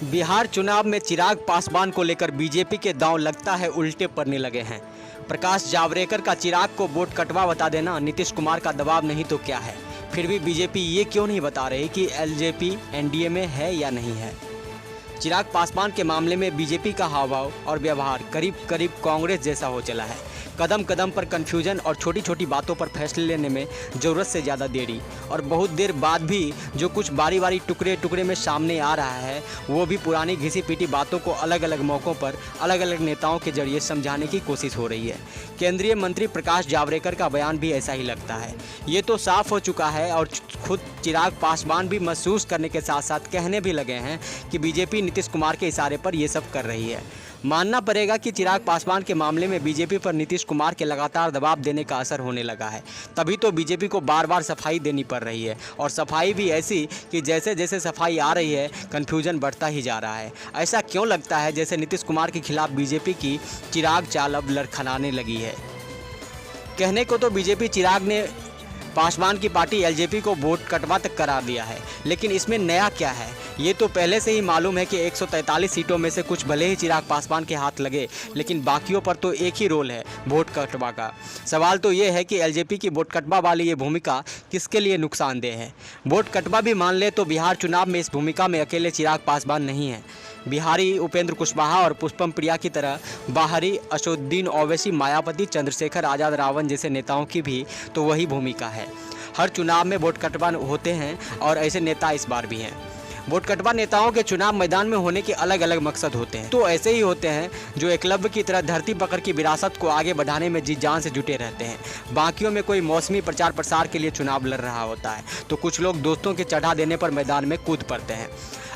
बिहार चुनाव में चिराग पासवान को लेकर बीजेपी के दांव लगता है उल्टे पड़ने लगे हैं। प्रकाश जावड़ेकर का चिराग को वोट कटवा बता देना नीतीश कुमार का दबाव नहीं तो क्या है। फिर भी बीजेपी ये क्यों नहीं बता रही कि एलजेपी एनडीए में है या नहीं है। चिराग पासवान के मामले में बीजेपी का हाव भाव और व्यवहार करीब करीब कांग्रेस जैसा हो चला है। कदम कदम पर कन्फ्यूजन और छोटी छोटी बातों पर फैसले लेने में ज़रूरत से ज़्यादा देरी, और बहुत देर बाद भी जो कुछ बारी बारी टुकड़े टुकड़े में सामने आ रहा है वो भी पुरानी घिसी पीटी बातों को अलग अलग मौक़ों पर अलग अलग नेताओं के जरिए समझाने की कोशिश हो रही है। केंद्रीय मंत्री प्रकाश जावड़ेकर का बयान भी ऐसा ही लगता है। ये तो साफ हो चुका है और खुद चिराग पासवान भी महसूस करने के साथ साथ कहने भी लगे हैं कि बीजेपी नीतीश कुमार के इशारे पर ये सब कर रही है। मानना पड़ेगा कि चिराग पासवान के मामले में बीजेपी पर नीतीश कुमार के लगातार दबाव देने का असर होने लगा है। तभी तो बीजेपी को बार बार सफाई देनी पड़ रही है, और सफाई भी ऐसी कि जैसे जैसे सफाई आ रही है कन्फ्यूजन बढ़ता ही जा रहा है। ऐसा क्यों लगता है जैसे नीतीश कुमार के खिलाफ बीजेपी की चिराग चाल अब लड़खड़ाने लगी है। कहने को तो बीजेपी चिराग ने पासवान की पार्टी एलजेपी को वोट कटवा तक करा दिया है, लेकिन इसमें नया क्या है ये तो पहले से ही मालूम है कि 143 सीटों में से कुछ भले ही चिराग पासवान के हाथ लगे, लेकिन बाकियों पर तो एक ही रोल है, वोट कटवा का। सवाल तो ये है कि एलजेपी की वोट कटवा वाली ये भूमिका किसके लिए नुकसानदेह है। वोट कटवा भी मान ले तो बिहार चुनाव में इस भूमिका में अकेले चिराग पासवान नहीं है। बिहारी उपेंद्र कुशवाहा और पुष्पम प्रिया की तरह बाहरी असदुद्दीन ओवैसी, मायावती, चंद्रशेखर आज़ाद, रावण जैसे नेताओं की भी तो वही भूमिका है। हर चुनाव में वोट कटवा होते हैं और ऐसे नेता इस बार भी हैं। वोट कटवा नेताओं के चुनाव मैदान में होने के अलग अलग मकसद होते हैं, तो ऐसे ही होते हैं जो एकलव्य की तरह धरती पकड़ की विरासत को आगे बढ़ाने में जी जान से जुटे रहते हैं। बाकियों में कोई मौसमी प्रचार प्रसार के लिए चुनाव लड़ रहा होता है, तो कुछ लोग दोस्तों के चढ़ा देने पर मैदान में कूद पड़ते हैं।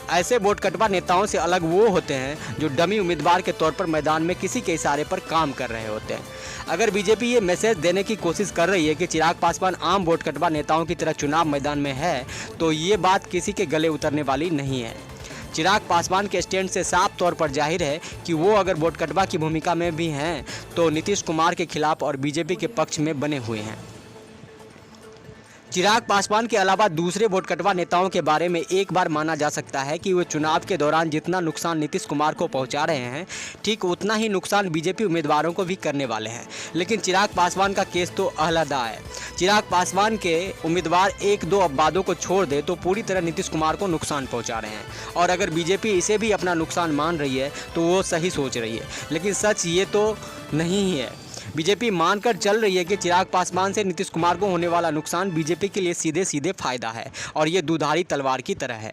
ऐसे वोट कटवा नेताओं से अलग वो होते हैं जो डमी उम्मीदवार के तौर पर मैदान में किसी के इशारे पर काम कर रहे होते हैं। अगर बीजेपी ये मैसेज देने की कोशिश कर रही है कि चिराग पासवान आम वोट कटवा नेताओं की तरह चुनाव मैदान में है, तो ये बात किसी के गले उतरने वाली नहीं है। चिराग पासवान के स्टैंड से साफ तौर पर जाहिर है कि वो अगर वोट कटवा की भूमिका में भी हैं तो नीतीश कुमार के खिलाफ और बीजेपी के पक्ष में बने हुए हैं। चिराग पासवान के अलावा दूसरे वोट कटवा नेताओं के बारे में एक बार माना जा सकता है कि वे चुनाव के दौरान जितना नुकसान नीतीश कुमार को पहुंचा रहे हैं, ठीक उतना ही नुकसान बीजेपी उम्मीदवारों को भी करने वाले हैं। लेकिन चिराग पासवान का केस तो अलहदा है। चिराग पासवान के उम्मीदवार एक दो अपवादों को छोड़ दे तो पूरी तरह नीतीश कुमार को नुकसान पहुँचा रहे हैं, और अगर बीजेपी इसे भी अपना नुकसान मान रही है तो वो सही सोच रही है। लेकिन सच ये तो नहीं ही है। बीजेपी मानकर चल रही है कि चिराग पासवान से नीतीश कुमार को होने वाला नुकसान बीजेपी के लिए सीधे सीधे फायदा है, और ये दुधारी तलवार की तरह है।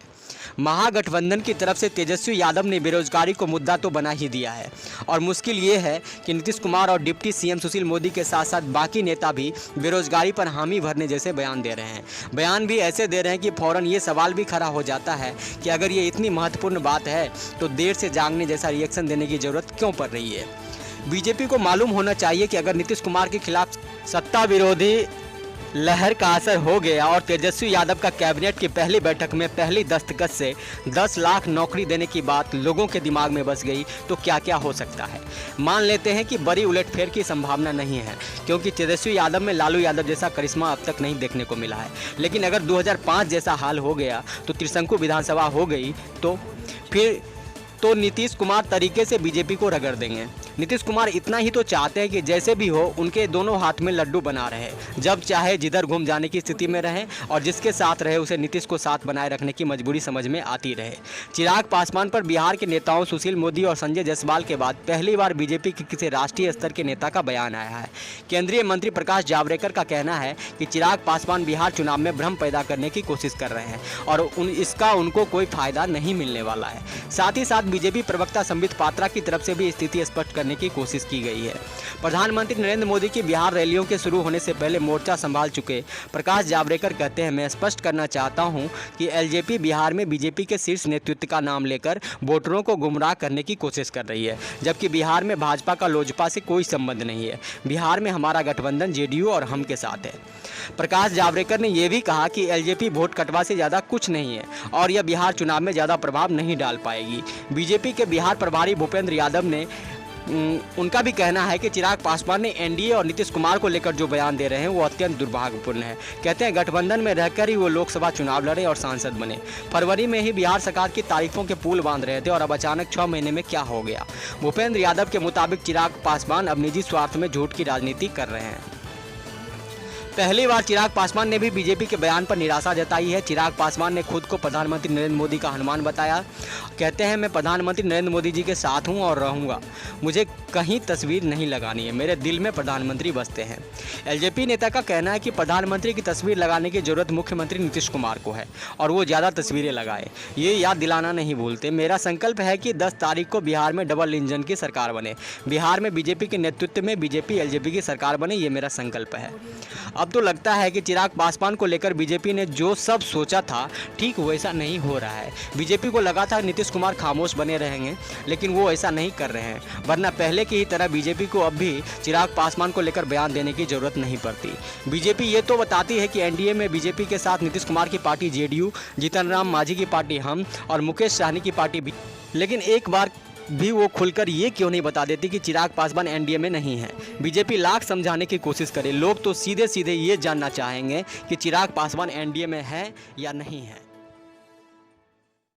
महागठबंधन की तरफ से तेजस्वी यादव ने बेरोजगारी को मुद्दा तो बना ही दिया है, और मुश्किल ये है कि नीतीश कुमार और डिप्टी सीएम सुशील मोदी के साथ साथ बाकी नेता भी बेरोजगारी पर हामी भरने जैसे बयान दे रहे हैं। बयान भी ऐसे दे रहे हैं कि फौरन ये सवाल भी खड़ा हो जाता है कि अगर ये इतनी महत्वपूर्ण बात है तो देर से जागने जैसा रिएक्शन देने की ज़रूरत क्यों पड़ रही है। बीजेपी को मालूम होना चाहिए कि अगर नीतीश कुमार के खिलाफ सत्ता विरोधी लहर का असर हो गया और तेजस्वी यादव का कैबिनेट की पहली बैठक में पहली दस्तखत से 10 लाख नौकरी देने की बात लोगों के दिमाग में बस गई तो क्या क्या हो सकता है। मान लेते हैं कि बड़ी उलटफेर की संभावना नहीं है, क्योंकि तेजस्वी यादव में लालू यादव जैसा करिश्मा अब तक नहीं देखने को मिला है। लेकिन अगर 2005 जैसा हाल हो गया तो त्रिशंकु विधानसभा हो गई तो फिर तो नीतीश कुमार तरीके से बीजेपी को रगड़ देंगे। नीतीश कुमार इतना ही तो चाहते हैं कि जैसे भी हो उनके दोनों हाथ में लड्डू बना रहे, जब चाहे जिधर घूम जाने की स्थिति में रहें, और जिसके साथ रहे उसे नीतीश को साथ बनाए रखने की मजबूरी समझ में आती रहे। चिराग पासवान पर बिहार के नेताओं सुशील मोदी और संजय जायसवाल के बाद पहली बार बीजेपी के किसी राष्ट्रीय स्तर के नेता का बयान आया है। केंद्रीय मंत्री प्रकाश जावड़ेकर का कहना है कि चिराग पासवान बिहार चुनाव में भ्रम पैदा करने की कोशिश कर रहे हैं और इसका उनको कोई फायदा नहीं मिलने वाला है। साथ ही साथ बीजेपी प्रवक्ता संबित पात्रा की तरफ से भी स्थिति स्पष्ट करने की कोशिश की गई है। प्रधानमंत्री नरेंद्र मोदी की बिहार रैलियों के शुरू होने से पहले मोर्चा संभाल चुके प्रकाश जावड़ेकर कहते हैं, मैं स्पष्ट करना चाहता हूं कि एलजेपी बिहार में बीजेपी के शीर्ष नेतृत्व का नाम लेकर वोटरों को गुमराह करने की कोशिश कर रही है, जबकि बिहार में भाजपा का लोजपा से कोई संबंध नहीं है। बिहार में हमारा गठबंधन जेडीयू और हम के साथ है। प्रकाश जावड़ेकर ने यह भी कहा कि एलजेपी वोट कटवा से ज़्यादा कुछ नहीं है और यह बिहार चुनाव में ज़्यादा प्रभाव नहीं डाल पाएगी। बीजेपी के बिहार प्रभारी भूपेंद्र यादव ने उनका भी कहना है कि चिराग पासवान ने एनडीए और नीतीश कुमार को लेकर जो बयान दे रहे हैं वो अत्यंत दुर्भाग्यपूर्ण है। कहते हैं गठबंधन में रहकर ही वो लोकसभा चुनाव लड़े और सांसद बने। फरवरी में ही बिहार सरकार की तारीखों के पुल बांध रहे थे और अब अचानक 6 महीने में क्या हो गया। भूपेंद्र यादव के मुताबिक चिराग पासवान अब निजी स्वार्थ में झूठ की राजनीति कर रहे हैं। पहली बार चिराग पासवान ने भी बीजेपी के बयान पर निराशा जताई है। चिराग पासवान ने खुद को प्रधानमंत्री नरेंद्र मोदी का हनुमान बताया। कहते हैं मैं प्रधानमंत्री नरेंद्र मोदी जी के साथ हूं और रहूंगा। मुझे कहीं तस्वीर नहीं लगानी है, मेरे दिल में प्रधानमंत्री बसते हैं। एलजेपी नेता का कहना है कि प्रधानमंत्री की तस्वीर लगाने की जरूरत मुख्यमंत्री नीतीश कुमार को है और वो ज़्यादा तस्वीरें लगाए। ये याद दिलाना नहीं भूलते। मेरा संकल्प है कि 10 तारीख को बिहार में डबल इंजन की सरकार बने। बिहार में बीजेपी के नेतृत्व में बीजेपी एलजेपी की सरकार बने, ये मेरा संकल्प है। अब तो लगता है कि चिराग पासवान को लेकर बीजेपी ने जो सब सोचा था ठीक वैसा नहीं हो रहा है। बीजेपी को लगा था नीतीश कुमार खामोश बने रहेंगे, लेकिन वो ऐसा नहीं कर रहे हैं। वरना पहले की ही तरह बीजेपी को अब भी चिराग पासवान को लेकर बयान देने की जरूरत नहीं पड़ती। बीजेपी ये तो बताती है कि एनडीए में बीजेपी के साथ नीतीश कुमार की पार्टी जेडीयू, जीतन राम मांझी की पार्टी हम और मुकेश सहनी की पार्टी भी, लेकिन एक बार भी वो खुलकर ये क्यों नहीं बता देती कि चिराग पासवान एनडीए में नहीं है। बीजेपी लाख समझाने की कोशिश करे, लोग तो सीधे सीधे ये जानना चाहेंगे कि चिराग पासवान एनडीए में है या नहीं है।